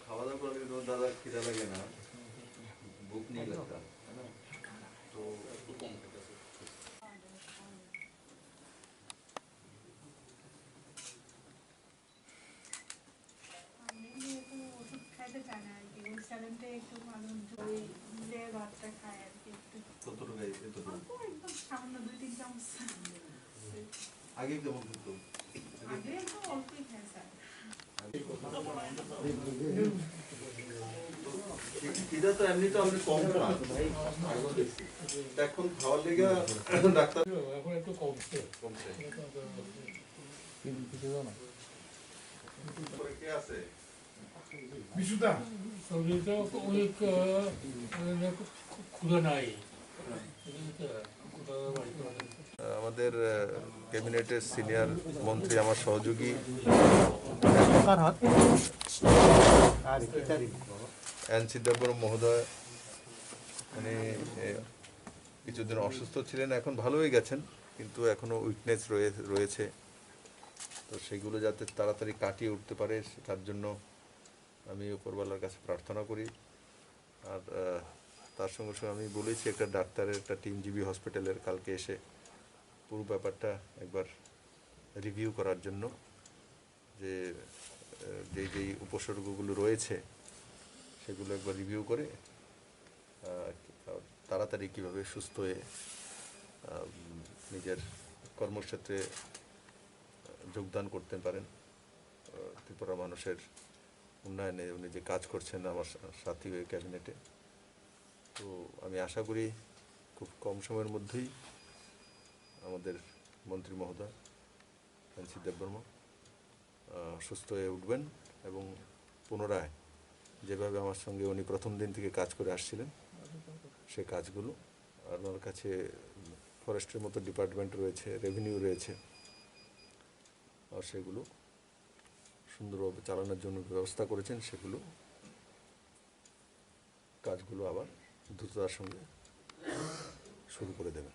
खावा दावा करने तो ज़्यादा कीड़ा लगे ना, भूख नहीं लगता, है ना? तो कम करते हैं। ये तो ओषुध खाते जाना है कि वो सैलेंटे एक तो मालूम जो ले बात तक खाया कि तो गई तो आपको एकदम सामने 2-3 चम्मच आगे कब तो आगे तो और कोई है सर कीड़ा तो एमनी तो हमने कम करा এখন খাওয়ার লেগে ডাক্তার এখন একটু কমছে কিন্তু কিছু না পরে কে আছে বিশুদা শরীরটা অনেক ক্ষুধা নাই আমাদের ক্যাবিনেটের সিনিয়র মন্ত্রী আমার সহযোগী এনসি দেববর্মা মহোদয় উনি কিছুদিন অসুস্থ ছিলেন, এখন ভালো হয়ে গেছেন, কিন্তু এখনও উইকনেস রয়েছে। তো সেগুলো যাতে তাড়াতাড়ি কাটিয়ে উঠতে পারে তার জন্য আমি উপরওয়ালার কাছে প্রার্থনা করি। আর তার সঙ্গে সঙ্গে আমি বলেছি একটা ডাক্তারের একটা টিম জিবি হসপিটালের কালকে এসে পুরো ব্যাপারটা একবার রিভিউ করার জন্য, যে যেই উপসর্গগুলো রয়েছে সেগুলো একবার রিভিউ করে তাড়াতাড়ি কীভাবে সুস্থ হয়ে নিজের কর্মক্ষেত্রে যোগদান করতে পারেন। ত্রিপুরা মানুষের উন্নয়নে উনি যে কাজ করছেন আমার সাথী হয়ে ক্যাবিনেটে, তো আমি আশা করি খুব কম সময়ের মধ্যেই আমাদের মন্ত্রী মহোদয় এনসি দেববর্মা সুস্থ হয়ে উঠবেন এবং পুনরায় যেভাবে আমার সঙ্গে উনি প্রথম দিন থেকে কাজ করে আসছিলেন সে কাজগুলো, আর ওনার কাছে ফরেস্টের মতো ডিপার্টমেন্ট রয়েছে, রেভিনিউ রয়েছে, আর সেগুলো সুন্দরভাবে চালানোর জন্য ব্যবস্থা করেছেন, সেগুলো কাজগুলো আবার দ্রুততার সঙ্গে শুরু করে দেবেন।